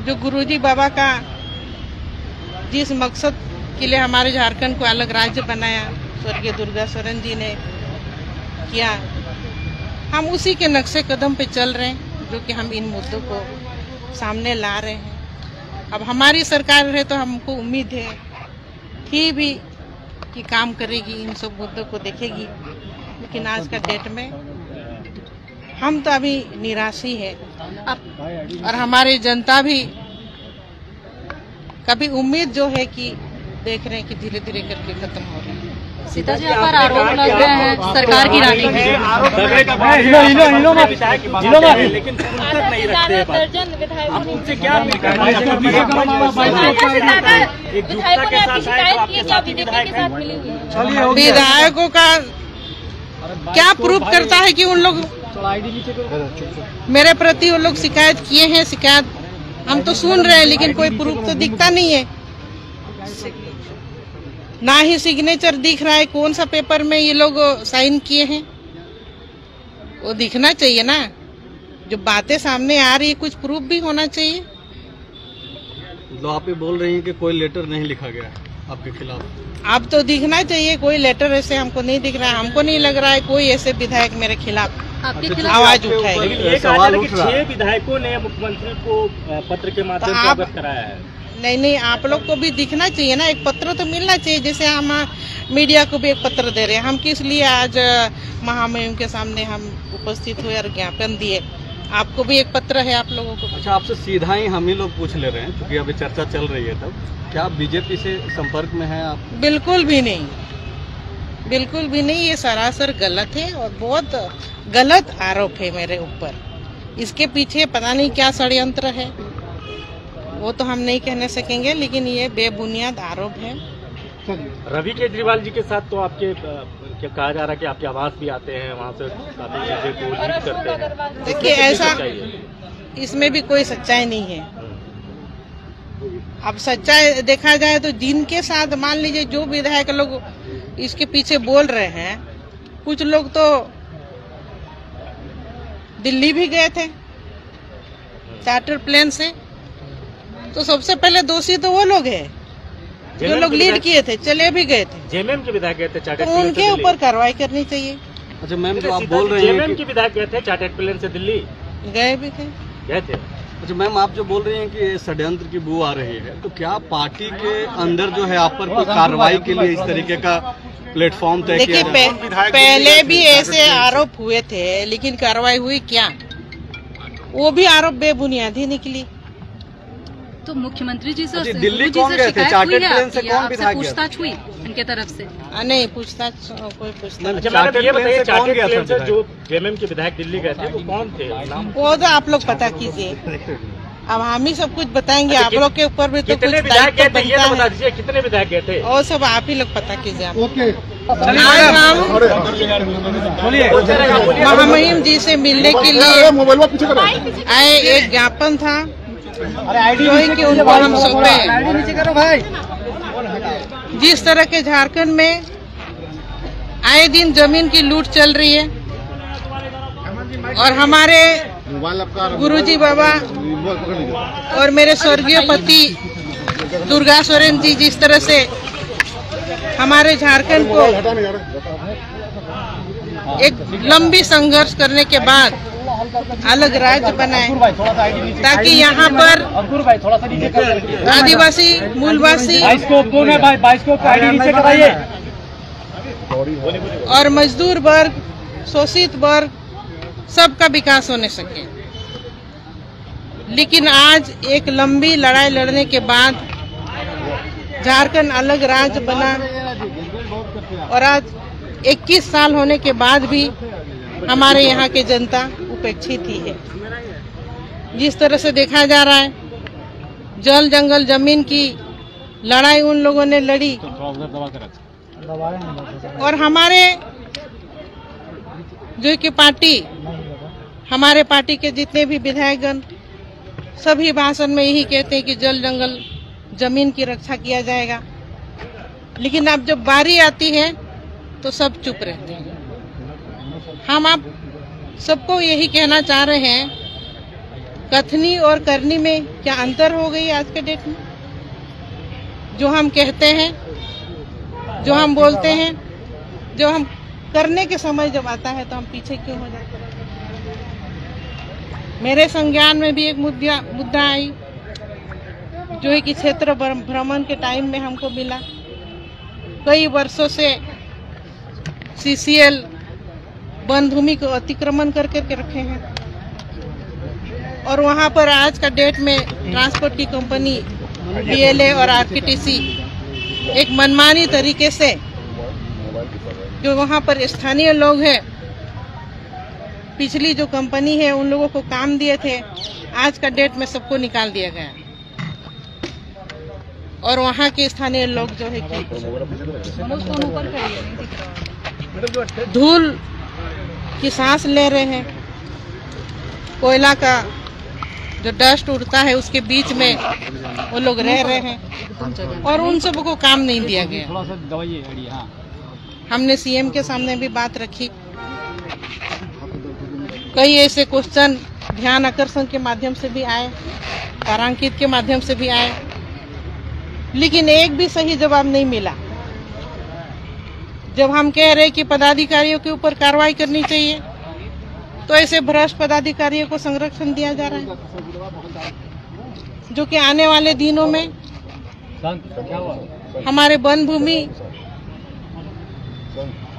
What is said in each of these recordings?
जो गुरुजी बाबा का जिस मकसद के लिए हमारे झारखंड को अलग राज्य बनाया, स्वर्गीय दुर्गा सोरेन जी ने किया, हम उसी के नक्शे कदम पे चल रहे हैं, जो कि हम इन मुद्दों को सामने ला रहे हैं। अब हमारी सरकार है तो हमको उम्मीद है भी कि काम करेगी, इन सब मुद्दों को देखेगी, लेकिन आज का डेट में हम तो अभी निराश ही है और हमारी जनता भी कभी उम्मीद जो है कि देख रहे हैं कि धीरे धीरे करके खत्म हो रहा है। सीता जी पर आरोप लग रहे हैं सरकार की रानी है, लेकिन नहीं रखते आप उनसे क्या विधायकों का क्या प्रूफ करता है कि उन लोग मेरे प्रति उन लोग शिकायत किए हैं। शिकायत हम तो सुन रहे हैं, लेकिन कोई प्रूफ तो दिखता नहीं है, ना ही सिग्नेचर दिख रहा है कौन सा पेपर में ये लोग साइन किए हैं, वो दिखना चाहिए ना। जो बातें सामने आ रही है कुछ प्रूफ भी होना चाहिए। तो आप ये बोल रही हैं कि कोई लेटर नहीं लिखा गया आपके खिलाफ? अब तो दिखना चाहिए कोई लेटर, ऐसे हमको नहीं दिख रहा है। हमको नहीं लग रहा है कोई ऐसे विधायक मेरे खिलाफ आवाज उठाए। ये सवाल कि 6 विधायकों ने मुख्यमंत्री को पत्र के माध्यम से अवगत कराया है। नहीं, आप लोग को भी दिखना चाहिए ना, एक पत्र तो मिलना चाहिए। जैसे हम मीडिया को भी एक पत्र दे रहे हैं, हम किस लिए आज महामहिम के सामने हम उपस्थित हुए और ज्ञापन दिए, आपको भी एक पत्र है आप लोगों को। अच्छा, आपसे सीधा ही हम ही लोग पूछ ले रहे हैं, क्योंकि अभी चर्चा चल रही है। तब क्या आप बीजेपी से संपर्क में हैं आप? बिल्कुल भी नहीं, बिल्कुल भी नहीं। ये सरासर गलत है और बहुत गलत आरोप है मेरे ऊपर। इसके पीछे पता नहीं क्या षड्यंत्र है, वो तो हम नहीं कहने सकेंगे, लेकिन ये बेबुनियाद आरोप है। रवि केजरीवाल जी के साथ तो आपके क्या कहा जा रहा है कि आपके आवास भी आते हैं, वहाँ से काफी चीजें को लीड करते हैं। देखिए, ऐसा इसमें भी कोई सच्चाई नहीं है। अब सच्चाई देखा जाए तो जिनके साथ मान लीजिए जो विधायक लोग इसके पीछे बोल रहे हैं, कुछ लोग तो दिल्ली भी गए थे चार्टर प्लेन से। तो सबसे पहले दोषी तो वो लोग हैं जो लोग लीड किए थे, चले भी गए थे। जेएमएम के विधायक गए थे चार्टर्ड तो प्लेन उनके ऊपर कार्रवाई करनी चाहिए। अच्छा मैम, जो आप बोल रहे हैं जेएमएम के विधायक गए थे चार्टर्ड प्लेन से दिल्ली, गए भी थे, गए थे। अच्छा मैम, आप जो बोल रही हैं कि षड्यंत्र की बू आ रही है, तो क्या पार्टी के अंदर जो है आप पर कोई कार्रवाई के लिए इस तरीके का प्लेटफॉर्म तय किया? देखिए, पहले भी ऐसे आरोप हुए थे, लेकिन कार्रवाई हुई क्या? वो भी आरोप बेबुनियादी निकली। तो मुख्यमंत्री जी से दिल्ली कौन गए थे? चार्टर्ड प्लेन से कौन विधायक? पूछताछ हुई उनके तरफ से? नहीं, पूछताछ कोई पूछताछ। अच्छा मैडम, ये बताइए चार्टर्ड प्लेन से जो जेएमएम के विधायक दिल्ली गए थे वो कौन थे? वो तो आप लोग पता कीजिए, अब हम ही सब कुछ बताएंगे। आप लोग के ऊपर भी तो कुछ विधायक गए थे, ये तो बता है। दीजिए कितने विधायक गए थे? और सब आप ही लोग पता कीजिए। आज हम महामहिम जी से मिलने के लिए आए, एक ज्ञापन था कि उनको हम सौंपे। जिस तरह के झारखंड में आए दिन जमीन की लूट चल रही है और हमारे गुरुजी बाबा और मेरे स्वर्गीय पति दुर्गा सोरेन जी जिस तरह से हमारे झारखंड को एक लंबी संघर्ष करने के बाद अलग राज्य बनाए, ताकि यहाँ पर आदिवासी, मूलवासी और मजदूर वर्ग, शोषित वर्ग सबका विकास होने सके। लेकिन आज एक लंबी लड़ाई लड़ने के बाद झारखंड अलग राज्य बना और आज 21 साल होने के बाद भी हमारे यहाँ की जनता उपेक्षित ही है। जिस तरह से देखा जा रहा है, जल जंगल जमीन की लड़ाई उन लोगों ने लड़ी और हमारे जो कि पार्टी, हमारे पार्टी के जितने भी विधायकगण सभी भाषण में यही कहते हैं कि जल जंगल जमीन की रक्षा किया जाएगा, लेकिन अब जब बारी आती है तो सब चुप रहते हैं। हम आप सबको यही कहना चाह रहे हैं कथनी और करनी में क्या अंतर हो गई आज के डेट में? जो हम कहते हैं, जो हम बोलते हैं, जो हम करने के समय जब आता है तो हम पीछे क्यों हो जाते हैं? मेरे संज्ञान में भी एक मुद्दा आई जो है कि क्षेत्र भ्रमण के टाइम में हमको मिला। कई वर्षों से CCL वन भूमि को अतिक्रमण करके रखे हैं और वहां पर आज का डेट में ट्रांसपोर्ट की कंपनी BLA और RKTC एक मनमानी तरीके से जो वहां पर स्थानीय लोग हैं, पिछली जो कंपनी है उन लोगों को काम दिए थे, आज का डेट में सबको निकाल दिया गया और वहां के स्थानीय लोग जो है कि धूल की सांस ले रहे हैं। कोयला का जो डस्ट उड़ता है उसके बीच में वो लोग रह रहे हैं और उन सबको काम नहीं दिया गया। हमने CM के सामने भी बात रखी, कई ऐसे क्वेश्चन ध्यान आकर्षण के माध्यम से भी आए, तारांकित के माध्यम से भी आए, लेकिन एक भी सही जवाब नहीं मिला। जब हम कह रहे कि पदाधिकारियों के ऊपर कार्रवाई करनी चाहिए तो ऐसे भ्रष्ट पदाधिकारियों को संरक्षण दिया जा रहा है, जो कि आने वाले दिनों में हमारे वन भूमि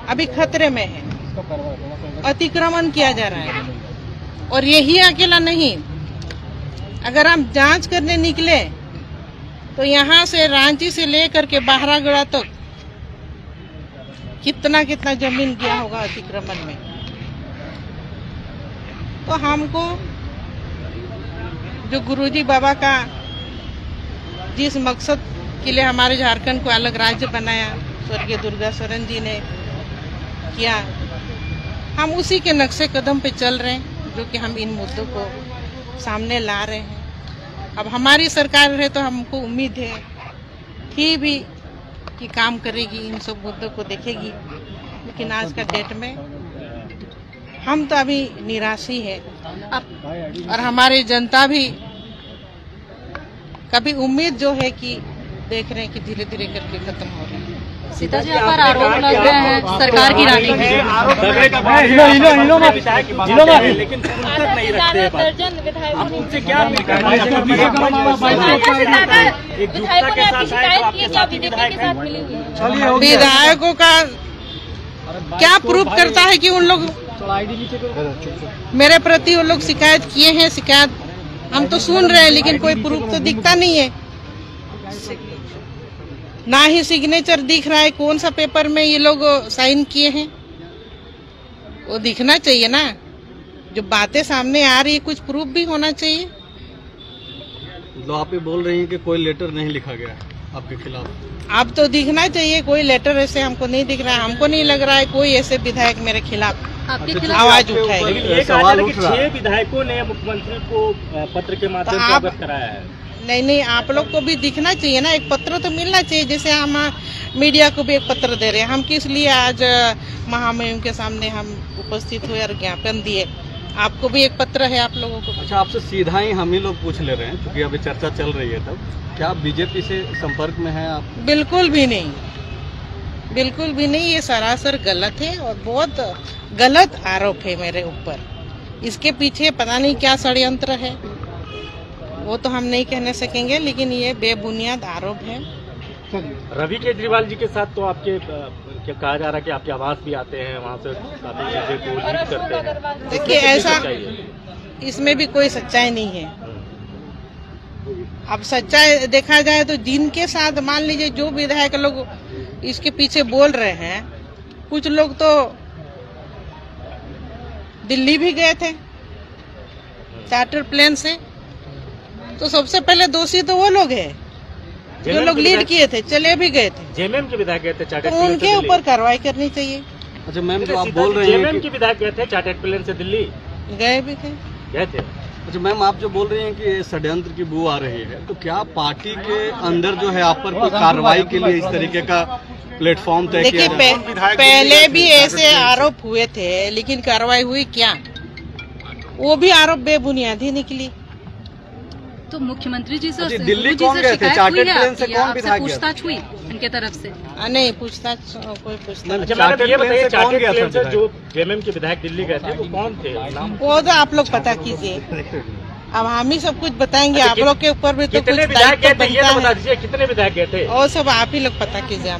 अभी खतरे में है, अतिक्रमण किया जा रहा है। और यही अकेला नहीं, अगर हम जांच करने निकले तो यहाँ से रांची से लेकर के बाहरागढ़ा तक कितना कितना जमीन गया होगा अतिक्रमण में। तो हमको जो गुरुजी बाबा का जिस मकसद के लिए हमारे झारखंड को अलग राज्य बनाया, स्वर्गीय दुर्गा शरण जी ने किया, हम उसी के नक्शे कदम पे चल रहे हैं, जो कि हम इन मुद्दों को सामने ला रहे हैं। अब हमारी सरकार है तो हमको उम्मीद है कि काम करेगी, इन सब मुद्दों को देखेगी, लेकिन आज का डेट में हम तो अभी निराश ही है और हमारी जनता भी कभी उम्मीद जो है कि देख रहे हैं कि धीरे धीरे करके खत्म हो रही है। सीता जी पर आरोप लग रहे हैं सरकार की रणनीति है, लेकिन फुर्सत नहीं रखते हैं। आप उनसे क्या विधायकों का क्या प्रूफ करता है कि उन लोग मेरे प्रति वो लोग शिकायत किए हैं? शिकायत हम तो सुन रहे हैं लेकिन कोई प्रूफ तो दिखता नहीं है, ना ही सिग्नेचर दिख रहा है कौन सा पेपर में ये लोग साइन किए हैं। वो दिखना चाहिए ना, जो बातें सामने आ रही है कुछ प्रूफ भी होना चाहिए। तो आप ये बोल रही हैं कि कोई लेटर नहीं लिखा गया है आपके खिलाफ? अब तो दिखना चाहिए, कोई लेटर ऐसे हमको नहीं दिख रहा है। हमको नहीं लग रहा है कोई ऐसे विधायक मेरे खिलाफ आवाज उठाएगी। सवाल उठ रहा है, 6 विधायकों ने मुख्यमंत्री को पत्र के माध्यम से अवगत कराया है। नहीं, आप लोग को भी दिखना चाहिए ना, एक पत्र तो मिलना चाहिए। जैसे हम मीडिया को भी एक पत्र दे रहे हैं, हम किस लिए आज महामहिम के सामने हम उपस्थित हुए और ज्ञापन दिए, आपको भी एक पत्र है आप लोगों को। अच्छा, आपसे सीधा ही हम ही लोग पूछ ले रहे हैं क्योंकि अभी चर्चा चल रही है, तब क्या आप बीजेपी से संपर्क में हैं आप? बिल्कुल भी नहीं, बिल्कुल भी नहीं। ये सरासर गलत है और बहुत गलत आरोप है मेरे ऊपर। इसके पीछे पता नहीं क्या षड्यंत्र है, वो तो हम नहीं कहने सकेंगे, लेकिन ये बेबुनियाद आरोप है। रवि केजरीवाल जी के साथ तो आपके क्या कहा जा रहा है कि आपके आवास भी आते हैं, वहाँ से काफी चीजें को लीक करते हैं। देखिए, ऐसा इसमें भी कोई सच्चाई नहीं है। अब सच्चाई देखा जाए तो जिनके साथ मान लीजिए जो विधायक लोग इसके पीछे बोल रहे हैं, कुछ लोग तो दिल्ली भी गए थे चार्टर प्लेन से, तो सबसे पहले दोषी तो वो लोग हैं जो लोग लीड किए थे, चले भी गए थे। जेएमएम के विधायक गए थे चार्टर्ड तो उनके ऊपर कार्रवाई करनी चाहिए। अच्छा मैम, जो आप बोल रहे हैं जेएमएम के विधायक गए थे चार्टर्ड प्लेन से दिल्ली, गए भी थे, गए थे। अच्छा मैम, आप जो बोल रही हैं कि षड्यंत्र की बू आ रही है, तो क्या पार्टी के अंदर जो है आप पर कोई कार्रवाई के लिए इस तरीके का प्लेटफॉर्म तय किया? देखिए, पहले भी ऐसे आरोप हुए थे, लेकिन कार्रवाई हुई क्या? वो भी आरोप बेबुनियाद ही निकली। तो मुख्यमंत्री जी से अच्छा, और दिल्ली सिंधु जी कौन से गए थे? शिकायत चार्टर्ड हुई है प्लेन से आपकी? कौन आपसे बिठा गया? पूछताछ हुई उनके तरफ से? नहीं पूछताछ कोई पूछताछ अच्छा मैडम ये चार्टर्ड बताइए प्लेन से कौन चार्टर्ड गया प्लेन था से जो जेएमएम के विधायक दिल्ली गए थे वो कौन थे नाम? वो तो आप लोग पता कीजिए, अब हम ही सब कुछ बताएंगे। अच्छा, आप लोग के ऊपर भी तो कुछ कितने विधायक दायित्व गए थे ये तो बनता बता है, दीजिए, कितने विधायक गए थे? और सब आप ही लोग पता कीजिए।